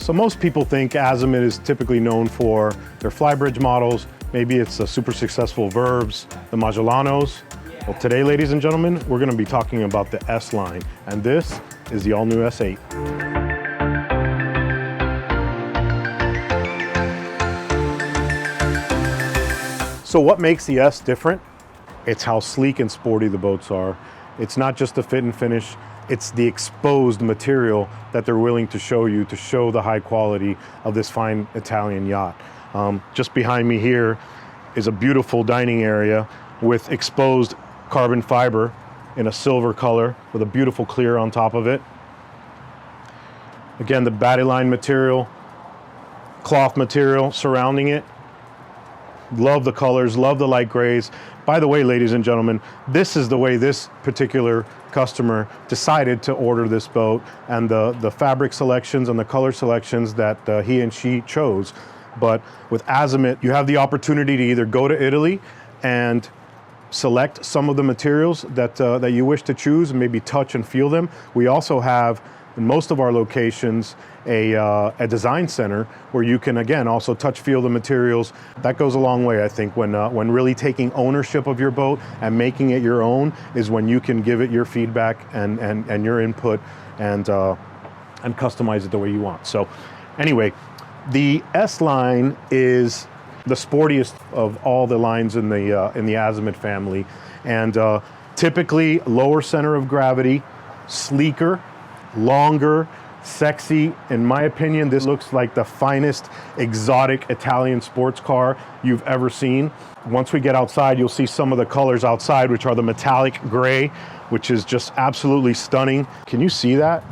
So most people think Azimut is typically known for their Flybridge models. Maybe it's the super successful Verbs, the Magellanos. Well, today, ladies and gentlemen, we're gonna be talking about the S line, and this is the all-new S8. So what makes the S different? It's how sleek and sporty the boats are. It's not just the fit and finish, it's the exposed material that they're willing to show you to show the high quality of this fine Italian yacht. Just behind me here is a beautiful dining area with exposed carbon fiber in a silver color with a beautiful clear on top of it. Again, the battleline material, cloth material surrounding it. Love the colors, love the light grays. By the way, ladies and gentlemen, this is the way this particular customer decided to order this boat, and the fabric selections and the color selections that he and she chose. But with Azimut, you have the opportunity to either go to Italy and select some of the materials that you wish to choose and maybe touch and feel them. We also have, in most of our locations, a design center where you can, again, also touch, feel the materials. That goes a long way, I think, when really taking ownership of your boat and making it your own is when you can give it your feedback and your input and customize it the way you want. So anyway, the S line is the sportiest of all the lines in the Azimut family, and typically lower center of gravity, sleeker, longer, sexy. In my opinion, this looks like the finest exotic Italian sports car you've ever seen. Once we get outside, you'll see some of the colors outside, which are the metallic gray, which is just absolutely stunning. Can you see that?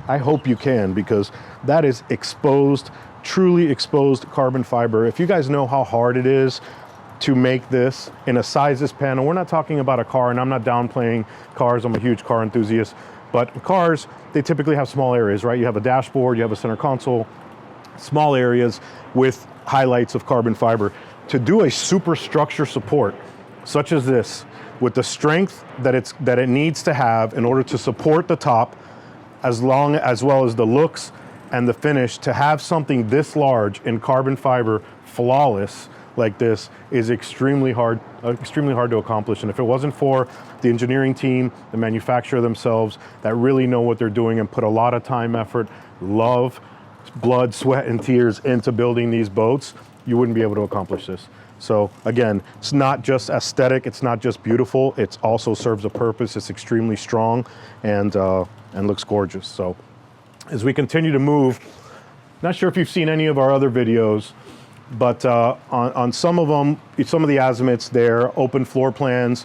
I hope you can, because that is exposed, truly exposed carbon fiber. If you guys know how hard it is to make this in a sizes panel, we're not talking about a car, and I'm not downplaying cars, I'm a huge car enthusiast, but cars, they typically have small areas, right? You have a dashboard, you have a center console, small areas with highlights of carbon fiber. To do a superstructure support, such as this, with the strength that it needs to have in order to support the top, as well as the looks and the finish, to have something this large in carbon fiber, flawless, like this, is extremely hard to accomplish. And if it wasn't for the engineering team, the manufacturer themselves, that really know what they're doing and put a lot of time, effort, love, blood, sweat, and tears into building these boats, you wouldn't be able to accomplish this. So again, it's not just aesthetic, it's not just beautiful, it also serves a purpose. It's extremely strong and looks gorgeous. So as we continue to move, not sure if you've seen any of our other videos, but on some of them, some of the Azimuts there, open floor plans,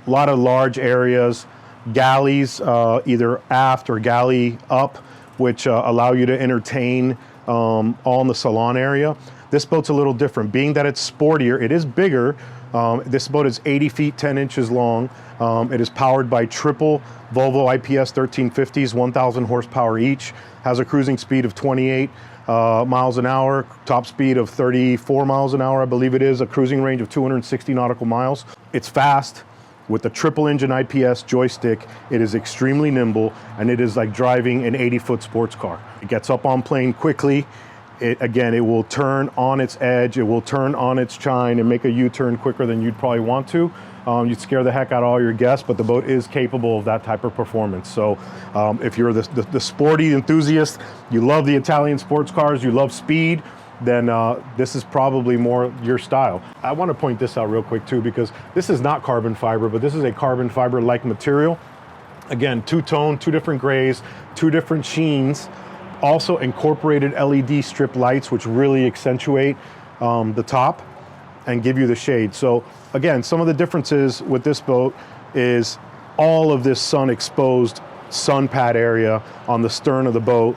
a lot of large areas, galleys, either aft or galley up, which allow you to entertain all in the Salon area. This boat's a little different, being that it's sportier, it is bigger. This boat is 80 feet, 10 inches long. It is powered by triple Volvo IPS 1350s, 1,000 horsepower each, has a cruising speed of 28 miles an hour, top speed of 34 miles an hour, I believe it is, a cruising range of 260 nautical miles. It's fast. With the triple engine IPS joystick, it is extremely nimble, and it is like driving an 80-foot sports car. It gets up on plane quickly. Again, it will turn on its edge, it will turn on its chine and make a U-turn quicker than you'd probably want to. You'd scare the heck out of all your guests, but the boat is capable of that type of performance. So if you're the sporty enthusiast, you love the Italian sports cars, you love speed, then this is probably more your style. I want to point this out real quick too, because this is not carbon fiber, but this is a carbon fiber-like material. Again, two-tone, two different grays, two different sheens. Also incorporated LED strip lights, which really accentuate the top and give you the shade. So again, some of the differences with this boat is all of this sun-exposed sun pad area on the stern of the boat.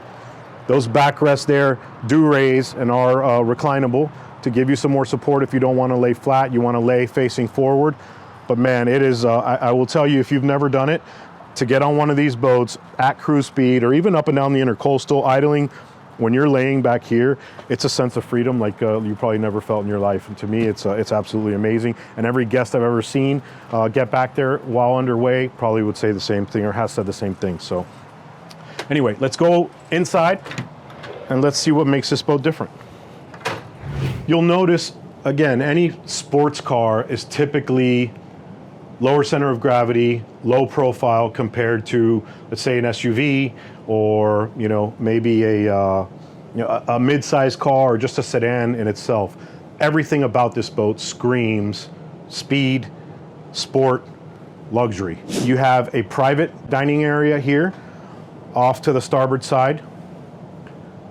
Those backrests there do raise and are reclinable to give you some more support if you don't want to lay flat, you want to lay facing forward. But man, it is, I will tell you, if you've never done it, to get on one of these boats at cruise speed or even up and down the intercoastal idling, when you're laying back here, it's a sense of freedom like you probably never felt in your life. And to me, it's absolutely amazing. And every guest I've ever seen get back there while underway probably would say the same thing or has said the same thing. So anyway, let's go inside and let's see what makes this boat different. You'll notice, again, any sports car is typically lower center of gravity, low profile compared to, let's say, an SUV, or maybe a mid-sized car or just a sedan in itself. Everything about this boat screams speed, sport, luxury. You have a private dining area here off to the starboard side.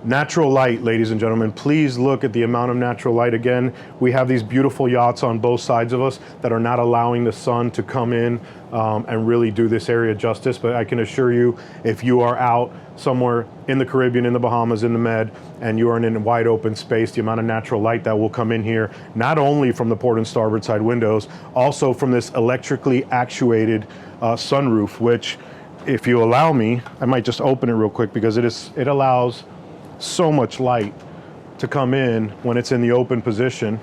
Natural light, ladies and gentlemen. Please look at the amount of natural light. Again, we have these beautiful yachts on both sides of us that are not allowing the sun to come in and really do this area justice. But I can assure you, if you are out somewhere in the Caribbean, in the Bahamas, in the Med, and you are in a wide open space, the amount of natural light that will come in here, not only from the port and starboard side windows, also from this electrically actuated sunroof, which, if you allow me, I might just open it real quick, because it allows so much light to come in when it's in the open position.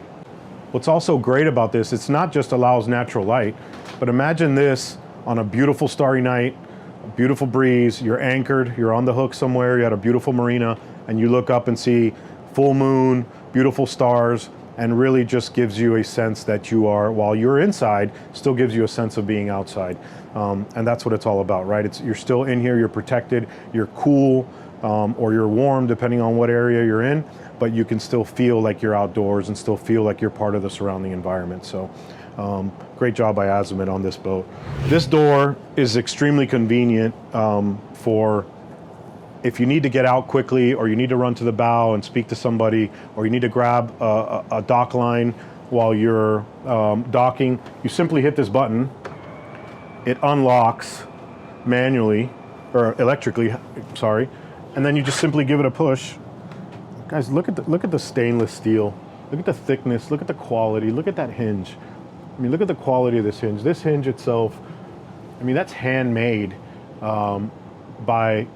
What's also great about this, it's not just allows natural light, but imagine this on a beautiful starry night, a beautiful breeze, you're anchored, you're on the hook somewhere, you're at a beautiful marina, and you look up and see full moon, beautiful stars, and really just gives you a sense that you are, while you're inside, still gives you a sense of being outside. And that's what it's all about, right? You're still in here, you're protected, you're cool, or you're warm depending on what area you're in, but you can still feel like you're outdoors and still feel like you're part of the surrounding environment. So great job by Azimut on this boat. This door is extremely convenient for if you need to get out quickly, or you need to run to the bow and speak to somebody, or you need to grab a dock line while you're docking. You simply hit this button, it unlocks manually, or electrically, sorry, and then you just simply give it a push. Guys, look at the stainless steel. Look at the thickness, look at the quality, look at that hinge. I mean, look at the quality of this hinge. This hinge itself, I mean, that's handmade by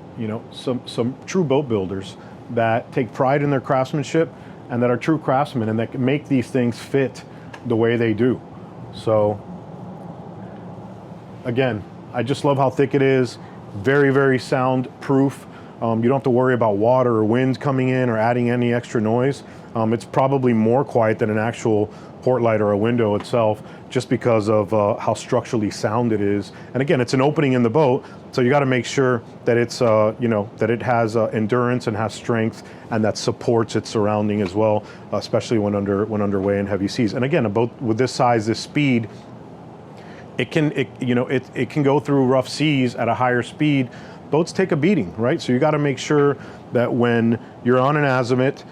some true boat builders that take pride in their craftsmanship and that are true craftsmen and that can make these things fit the way they do. So again, I just love how thick it is. Very, very soundproof. You don't have to worry about water or wind coming in or adding any extra noise. It's probably more quiet than an actual port light or a window itself, just because of how structurally sound it is. And again, it's an opening in the boat, so you got to make sure that it's that it has endurance and has strength, and that supports its surrounding as well, especially when underway in heavy seas. And again, a boat with this size, this speed, it can go through rough seas at a higher speed. Boats take a beating, right? So you got to make sure that when you're on an Azimut,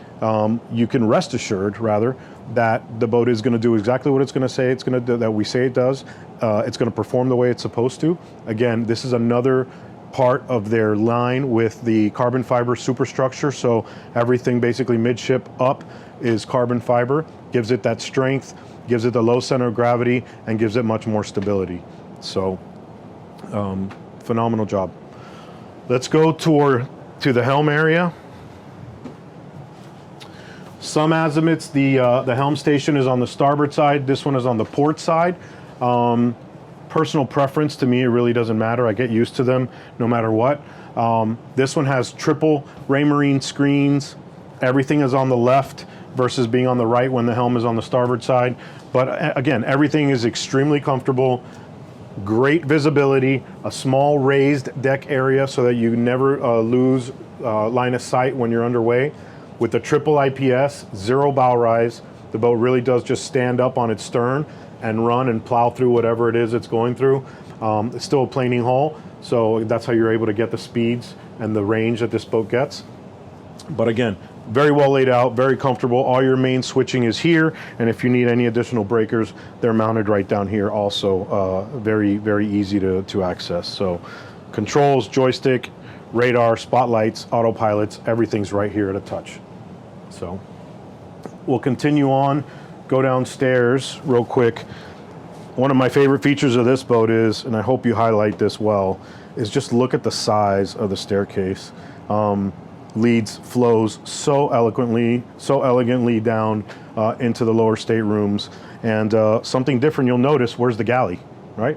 you can rest assured, rather, that the boat is going to do exactly what it's going to say it's going to do, that we say it does. It's going to perform the way it's supposed to. Again, this is another part of their line with the carbon fiber superstructure. So everything basically midship up is carbon fiber, gives it that strength, gives it the low center of gravity, and gives it much more stability. So phenomenal job. Let's go to the helm area. Some Azimuts, the helm station is on the starboard side. This one is on the port side. Personal preference, to me, it really doesn't matter. I get used to them no matter what. This one has triple Raymarine screens. Everything is on the left versus being on the right when the helm is on the starboard side. But again, everything is extremely comfortable. Great visibility, a small raised deck area so that you never lose line of sight when you're underway. With the triple IPS, zero bow rise, the boat really does just stand up on its stern and run and plow through whatever it is it's going through. It's still a planing hull, so that's how you're able to get the speeds and the range that this boat gets. But again, very well laid out, very comfortable. All your main switching is here, and if you need any additional breakers, they're mounted right down here also. Very, very easy to access. So controls, joystick, radar, spotlights, autopilots, everything's right here at a touch. So we'll continue on, go downstairs real quick. One of my favorite features of this boat is, and I hope you highlight this well, is just look at the size of the staircase. Leads, flows so eloquently, so elegantly down into the lower staterooms. And something different you'll notice, where's the galley, right?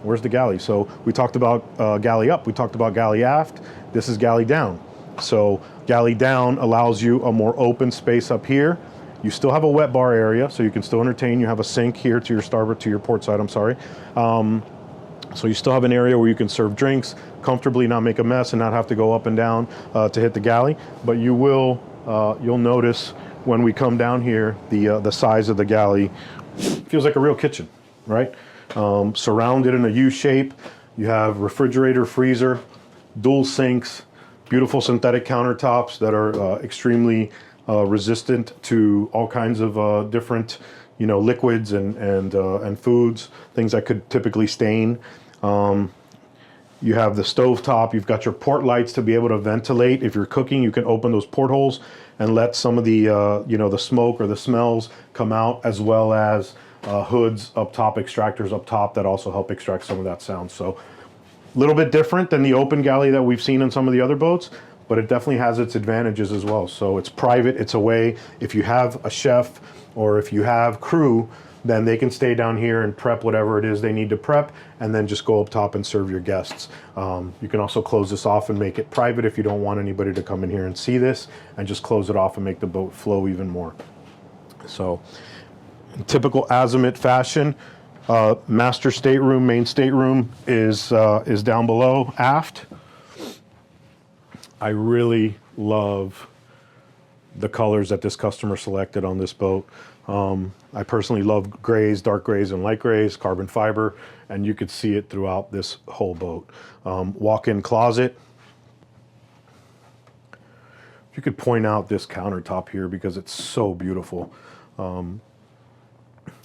Where's the galley? So we talked about galley up, we talked about galley aft, this is galley down. So galley down allows you a more open space up here. You still have a wet bar area, so you can still entertain. You have a sink here to your starboard, to your port side, I'm sorry. So you still have an area where you can serve drinks comfortably, not make a mess, and not have to go up and down to hit the galley. But you will, you'll notice when we come down here, the size of the galley feels like a real kitchen, right? Surrounded in a U shape. You have refrigerator, freezer, dual sinks, beautiful synthetic countertops that are extremely resistant to all kinds of different, you know, liquids and foods, things that could typically stain. You have the stove top. You've got your port lights to be able to ventilate. If you're cooking, you can open those portholes and let some of the, you know, the smoke or the smells come out, as well as hoods up top, extractors up top that also help extract some of that sound. So a little bit different than the open galley that we've seen in some of the other boats, but it definitely has its advantages as well. So it's private. It's a way, if you have a chef or if you have crew, then they can stay down here and prep whatever it is they need to prep, and then just go up top and serve your guests. You can also close this off and make it private if you don't want anybody to come in here and see this, and just close it off and make the boat flow even more. So in typical Azimut fashion, master stateroom, main stateroom is down below aft. I really love the colors that this customer selected on this boat. I personally love grays, dark grays and light grays, carbon fiber, and you could see it throughout this whole boat. Walk-in closet. If you could point out this countertop here, because it's so beautiful.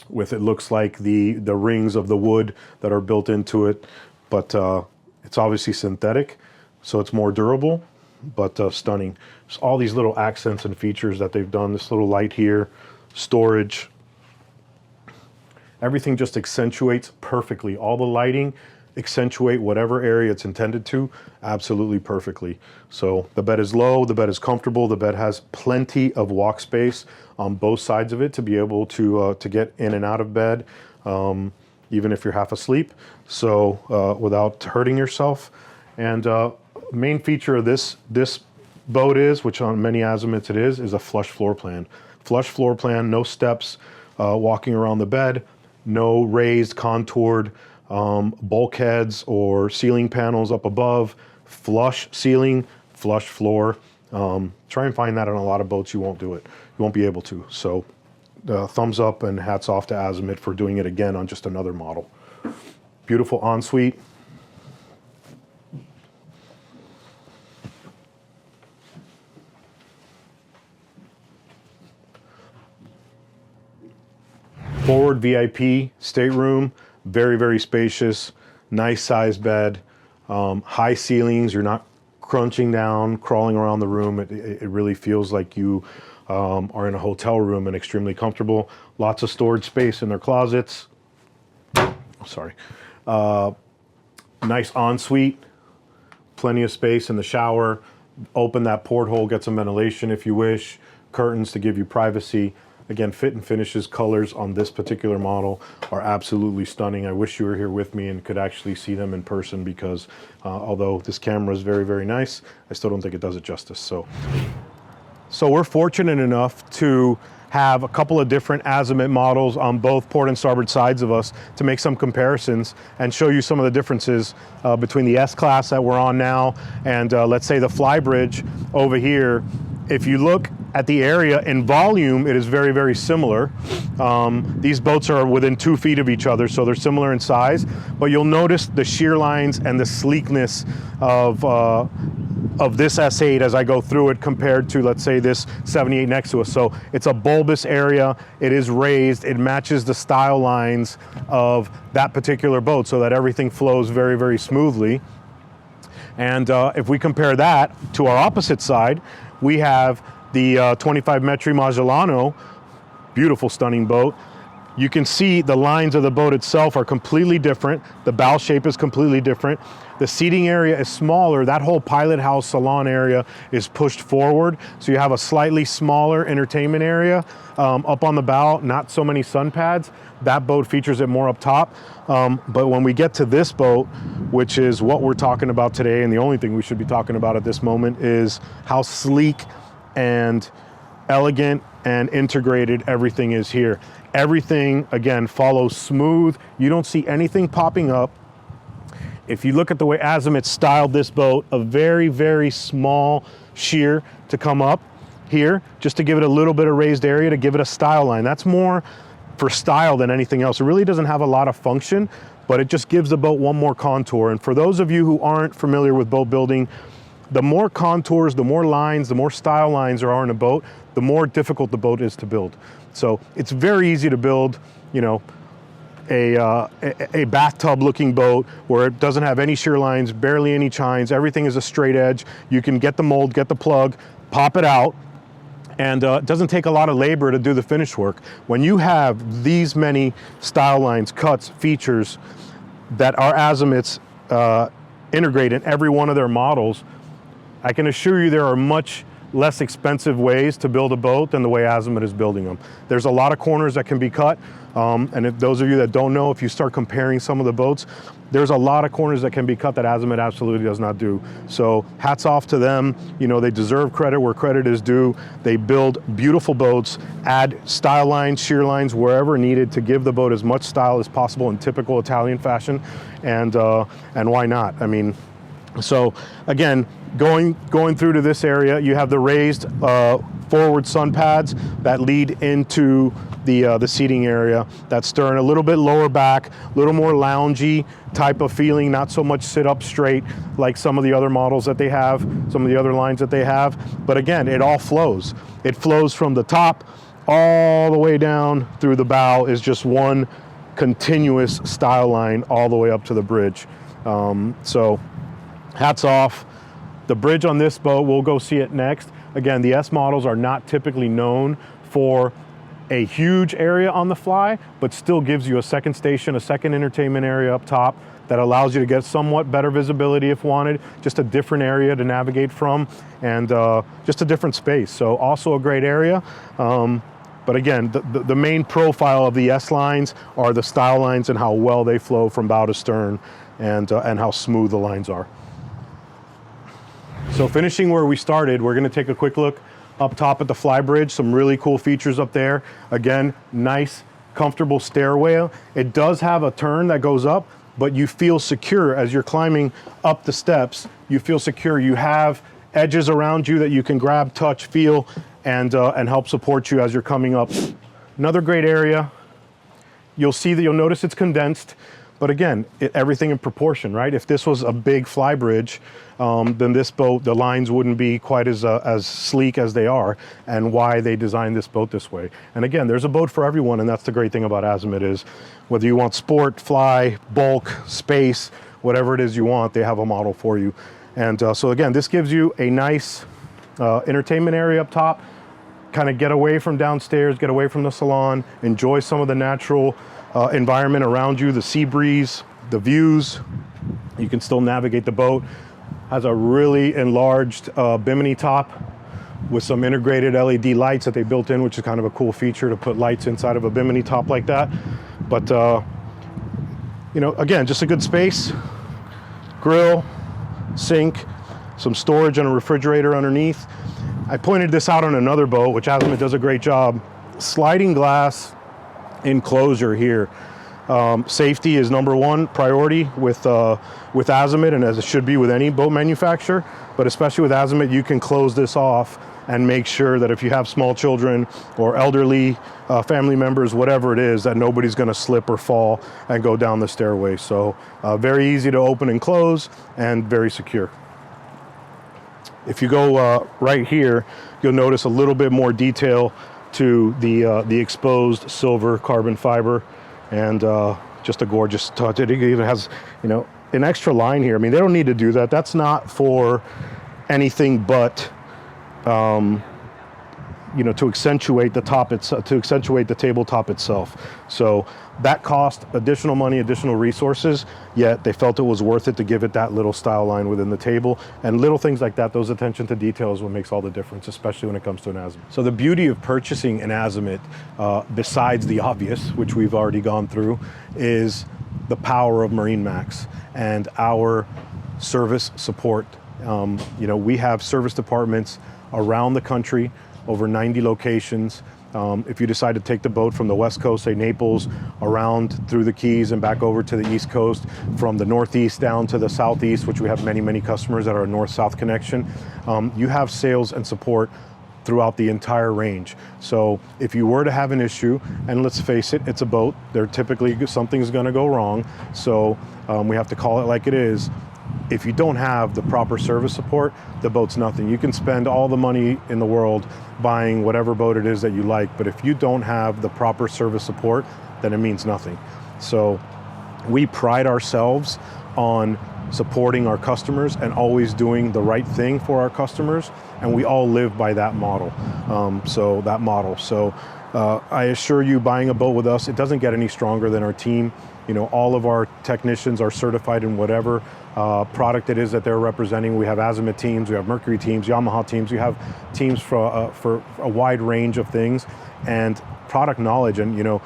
With, it looks like the rings of the wood that are built into it, but it's obviously synthetic, so it's more durable, but stunning. Just all these little accents and features that they've done. This little light here, storage. Everything just accentuates perfectly. All the lighting accentuate whatever area it's intended to absolutely perfectly. So the bed is low, the bed is comfortable, the bed has plenty of walk space on both sides of it to be able to get in and out of bed, even if you're half asleep, so without hurting yourself. And main feature of this boat is, which on many Azimuts it is a flush floor plan. Flush floor plan, no steps walking around the bed, no raised, contoured bulkheads or ceiling panels up above, flush ceiling, flush floor. Try and find that on a lot of boats. You won't do it. You won't be able to. So thumbs up and hats off to Azimut for doing it again on just another model. Beautiful ensuite. Forward VIP stateroom, very, very spacious, nice size bed, high ceilings. You're not crunching down, crawling around the room. It really feels like you are in a hotel room and extremely comfortable. Lots of storage space in their closets. Sorry. Nice ensuite, plenty of space in the shower. Open that porthole, get some ventilation if you wish. Curtains to give you privacy. Again, fit and finishes, colors on this particular model are absolutely stunning. I wish you were here with me and could actually see them in person, because although this camera is very, very nice, I still don't think it does it justice. So we're fortunate enough to have a couple of different Azimut models on both port and starboard sides of us to make some comparisons and show you some of the differences between the S-Class that we're on now and let's say the Flybridge over here. If you look at the area in volume, it is very, very similar. These boats are within 2 feet of each other, so they're similar in size, but you'll notice the shear lines and the sleekness of this S8 as I go through it compared to, let's say, this 78 next to us. So it's a bulbous area, it is raised, it matches the style lines of that particular boat so that everything flows very, very smoothly. And if we compare that to our opposite side, we have the 25 Metri Magellano, beautiful, stunning boat. You can see the lines of the boat itself are completely different. The bow shape is completely different. The seating area is smaller. That whole pilot house salon area is pushed forward. So you have a slightly smaller entertainment area up on the bow, not so many sun pads. That boat features it more up top. But when we get to this boat, which is what we're talking about today, and the only thing we should be talking about at this moment, is how sleek and elegant and integrated everything is here. Everything, again, follows smooth. You don't see anything popping up. If you look at the way Azimut styled this boat, a very, very small shear to come up here, just to give it a little bit of raised area, to give it a style line. That's more for style than anything else. It really doesn't have a lot of function, but it just gives the boat one more contour. And for those of you who aren't familiar with boat building, the more contours, the more lines, the more style lines there are in a boat, the more difficult the boat is to build. So it's very easy to build, you know, a bathtub looking boat where it doesn't have any shear lines, barely any chines, everything is a straight edge. You can get the mold, get the plug, pop it out, and it doesn't take a lot of labor to do the finish work. When you have these many style lines, cuts, features that our Azimuts integrate in every one of their models, I can assure you there are much less expensive ways to build a boat than the way Azimut is building them. There's a lot of corners that can be cut, and if those of you that don't know, if you start comparing some of the boats, there's a lot of corners that can be cut that Azimut absolutely does not do. So hats off to them. You know, they deserve credit where credit is due. They build beautiful boats, add style lines, shear lines wherever needed to give the boat as much style as possible in typical Italian fashion, and why not? I mean, so again, going through to this area, you have the raised forward sun pads that lead into the seating area. That stern, a little bit lower back, a little more loungy type of feeling, not so much sit up straight like some of the other models that they have, some of the other lines that they have. But again, it all flows. It flows from the top all the way down through the bow is just one continuous style line all the way up to the bridge. So hats off. The bridge on this boat, we'll go see it next. Again, the S models are not typically known for a huge area on the fly, but still gives you a second station, a second entertainment area up top that allows you to get somewhat better visibility if wanted, just a different area to navigate from, and just a different space. So also a great area. But again, the main profile of the S lines are the style lines and how well they flow from bow to stern, and how smooth the lines are. So finishing where we started, we're gonna take a quick look up top at the Flybridge. Some really cool features up there. Again, nice, comfortable stairway. It does have a turn that goes up, but you feel secure as you're climbing up the steps. You feel secure. You have edges around you that you can grab, touch, feel, and help support you as you're coming up. Another great area. You'll see that, you'll notice it's condensed, but again, everything in proportion, right? If this was a big Flybridge, then this boat, the lines wouldn't be quite as sleek as they are, and why they designed this boat this way. And again, there's a boat for everyone, and that's the great thing about Azimut is, whether you want sport, fly, bulk, space, whatever it is you want, they have a model for you. And so again, this gives you a nice entertainment area up top, kind of get away from downstairs, get away from the salon, enjoy some of the natural environment around you, the sea breeze, the views. You can still navigate the boat. Has a really enlarged bimini top with some integrated LED lights that they built in, which is kind of a cool feature to put lights inside of a bimini top like that. But you know, again, just a good space, grill, sink, some storage and a refrigerator underneath. I pointed this out on another boat, which Azimut does a great job. Sliding glass enclosure here. Safety is number one priority with Azimut, and as it should be with any boat manufacturer, but especially with Azimut, you can close this off and make sure that if you have small children or elderly family members, whatever it is, that nobody's going to slip or fall and go down the stairway. So very easy to open and close, and very secure. If you go right here, you'll notice a little bit more detail to the exposed silver carbon fiber, and just a gorgeous touch. It even has, you know, an extra line here. I mean, they don't need to do that. That's not for anything but to accentuate the top, to accentuate the tabletop itself. So that cost additional money, additional resources, yet they felt it was worth it to give it that little style line within the table. And little things like that, those attention to detail is what makes all the difference, especially when it comes to an Azimut. So the beauty of purchasing an Azimut, besides the obvious, which we've already gone through, is the power of MarineMax and our service support. We have service departments around the country, over 90 locations. If you decide to take the boat from the West Coast, say Naples, around through the Keys and back over to the East Coast, from the Northeast down to the Southeast, which we have many, many customers that are a North-South connection, you have sales and support throughout the entire range. So if you were to have an issue, and let's face it, it's a boat, something's gonna go wrong, so we have to call it like it is. If you don't have the proper service support, the boat's nothing. You can spend all the money in the world buying whatever boat it is that you like, but if you don't have the proper service support, then it means nothing. So we pride ourselves on supporting our customers and always doing the right thing for our customers, and we all live by that model. So I assure you, buying a boat with us, it doesn't get any stronger than our team. All of our technicians are certified in whatever product it is that they're representing. We have Azimut teams, we have Mercury teams, Yamaha teams, we have teams for a wide range of things, and product knowledge. And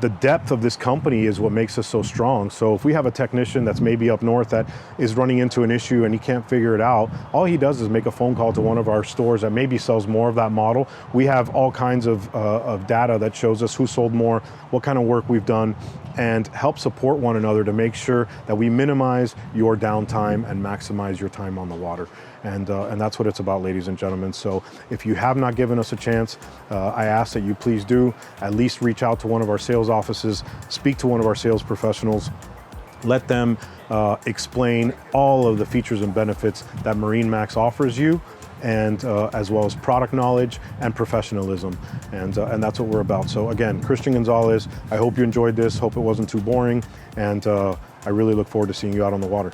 the depth of this company is what makes us so strong. So if we have a technician that's maybe up north that is running into an issue and he can't figure it out, all he does is make a phone call to one of our stores that maybe sells more of that model. We have all kinds of data that shows us who sold more, what kind of work we've done, and help support one another to make sure that we minimize your downtime and maximize your time on the water. And that's what it's about, ladies and gentlemen. So if you have not given us a chance, I ask that you please do at least reach out to one of our sales offices, speak to one of our sales professionals, let them explain all of the features and benefits that MarineMax offers you, and as well as product knowledge and professionalism, and that's what we're about. So again, Christian Gonzalez, I hope you enjoyed this, hope it wasn't too boring, and I really look forward to seeing you out on the water.